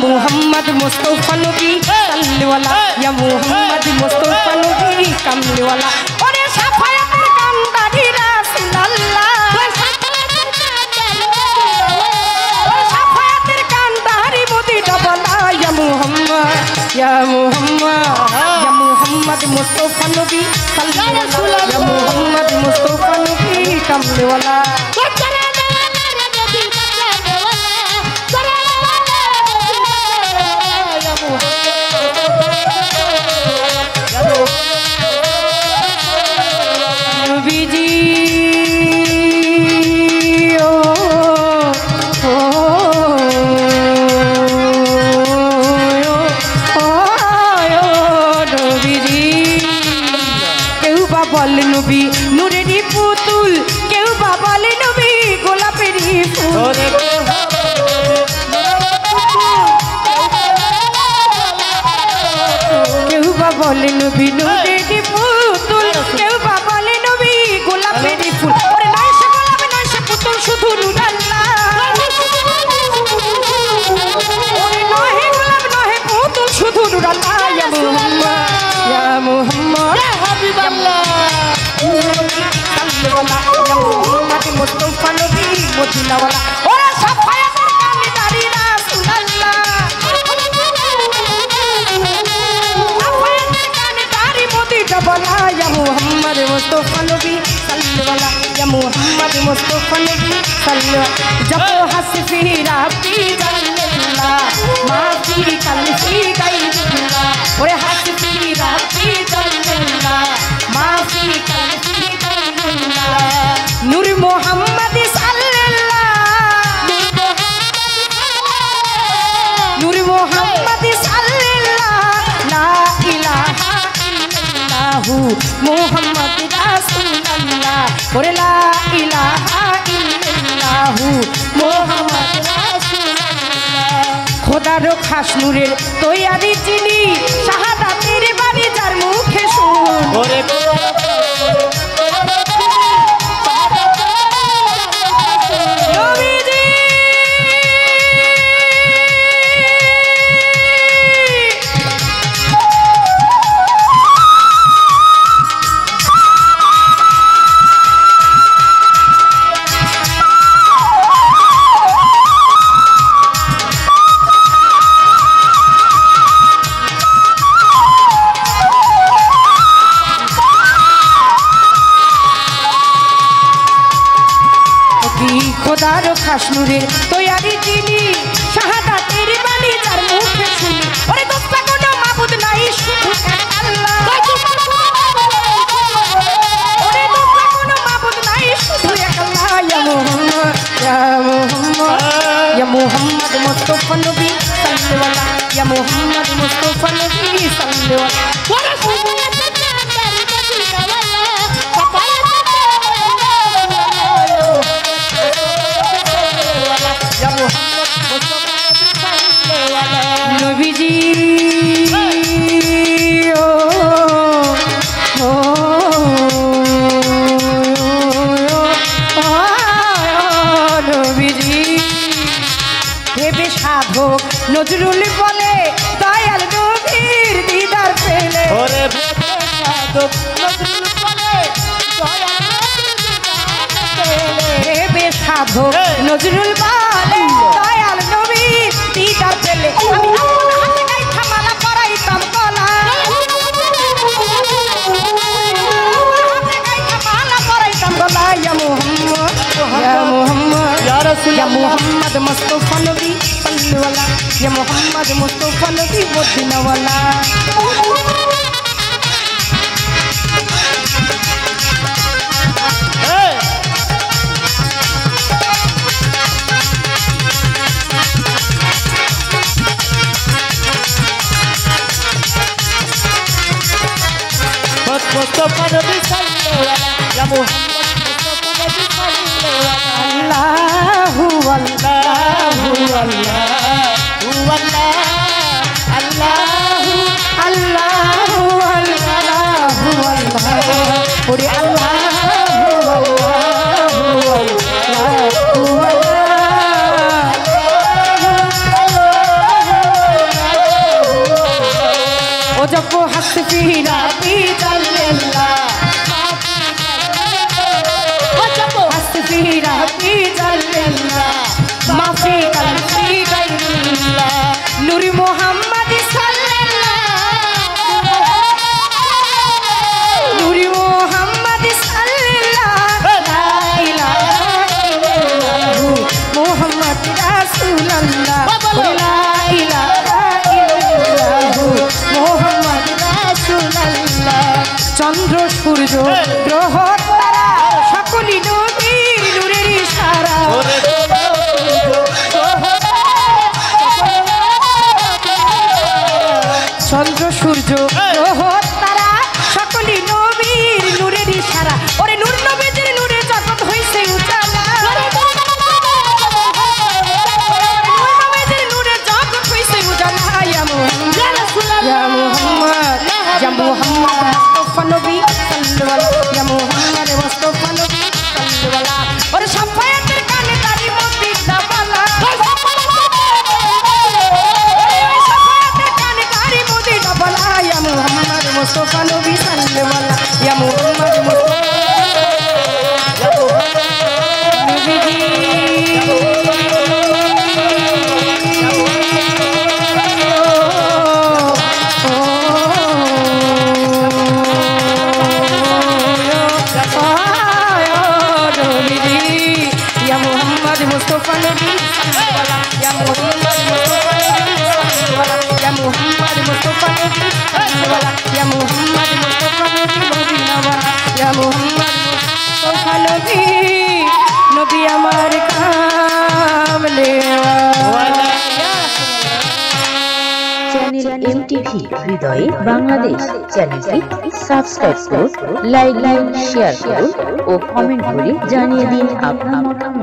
मुहम्मद मुस्तफा नबी सल्लल्लाहु अलैहि या मुहम्मद मुस्तफा नबी कमली वाला ओरे सफायतेर कांदारी रासूलुल्लाह सफायतेर कांदारी मोदी डबला या मुहम्मद या मुहम्मद मुस्तफा नबी सल्लल्लाहु अलैहि या मुहम्मद मुस्तफा नबी कमली वाला नबी नूरेरी पुतुल केउ बाबाले नबी गोलापेरी फूल केउ बाबाले नबी नूरेरी पुतुल केउ बाबाले नबी गोलापेरी फूल ओरे नय से गोलाप नय से पुतुल शुधु नुराल्लाह ओरे नय गोलाप नय पुतुल शुधु नुराल्लाह या मुहम्मद या हबीबल्लाह मुहम्मद मुस्तफा नबी मदीना वाला ओरे सफायतेर कांदारी रासूलुल्लाह सफायतेर कांदारी मोदी डबला या मुहम्मद मुस्तफा नबी सल्लल्लाहु अलैहि या मुहम्मद मुस्तफा नबी सल्लल्लाहु जब हसफी रब्बी जल्लल्लाह माफी कल्फी गैरुल्लाह ओरे हसफी रब्बी जल्लल्लाह माफी कल्फी नूर मोहम्मद सल्लल्लाहु ला इलाहा इल्लल्लाहु मुहम्मद रसूलुल्लाह ओरे ला इलाहा इल्लल्लाहु मुहम्मद रसूलुल्लाह খোদার খাস নূরের তৈয়ারি চিনি শাহাদাতের বাণী যার মুখে শুন ওরে খোদার খাস নূরের তৈয়ারি চিনি শাহাদাতের বাণী যার মুখে শুনি ওরে দোস্তা কোনো মাবুদ নাই শুধু এক আল্লাহ ওরে দোস্তা কোনো মাবুদ নাই শুধু এক আল্লাহ ইয়া মুহাম্মদ মুস্তফা নবী সাল্লাল্লাহু আলাইহি ইয়া মুহাম্মদ মুস্তফা নবী সাল্লাল্লাহু আলাইহি नबीजी नबीजी भेबे साधक नजरुल बोले दयाल नबीर दीदार पेले ओरे भेबे साधक नजरुल बोले दयाल नबीर दीदार पेले भेबे साधक नजरुल बोले दयाल नबीर दीदार पेले আমি আপন হাতে গাইথা মালা পরাইতাম কলা হাতে গাইথা মালা পরাইতাম কলা ইয়া মুহাম্মদ ইয়া রাসূল ইয়া মুহাম্মদ মুস্তফা নবী সাল্লাল্লাহু আলাইহি ইয়া মুহাম্মদ মুস্তফা নবী মদিনা ওয়ালা मुस्तफा नबी सल्लल्लाहु अलैहि या मुहम्मद मुस्तफा नबी सल्लल्लाहु अलैहि अल्लाहु अल्लाहु अल्लाहु अल्लाहु अल्लाहु अल्लाहु अल्लाहु ओरे अल्लाहु अल्लाहु अल्लाहु সূর্য গ্রহ তারা সকলই নবীর নূরের ইশারা চন্দ্র সূর্য গ্রহ তারা সকলই নবীর নূরের ইশারা ওরে নূর নবীর নূরে জগৎ হইছে উজালা Ya Muhammad Mustafa Nabi sallallahu ya Muhammad Mustafa Nabi sallallahu और शफायतेर काने तारी मोती दबाला शफायतेर काने तारी मोती दबाला या Muhammad Mustafa Nabi sallallahu ya Muhammad Mustafa Mustafa Nabi ya Muhammad ya Muhammad Mustafa Nabi ya Muhammad Mustafa Nabi ya Muhammad Mustafa Nabi Nabi amar kamle wala channel MTV হৃদয়ে বাংলাদেশ চ্যানেলটি সাবস্ক্রাইব করুন লাইক শেয়ার করুন ও comment করে জানিয়ে দিন আপনার মতামত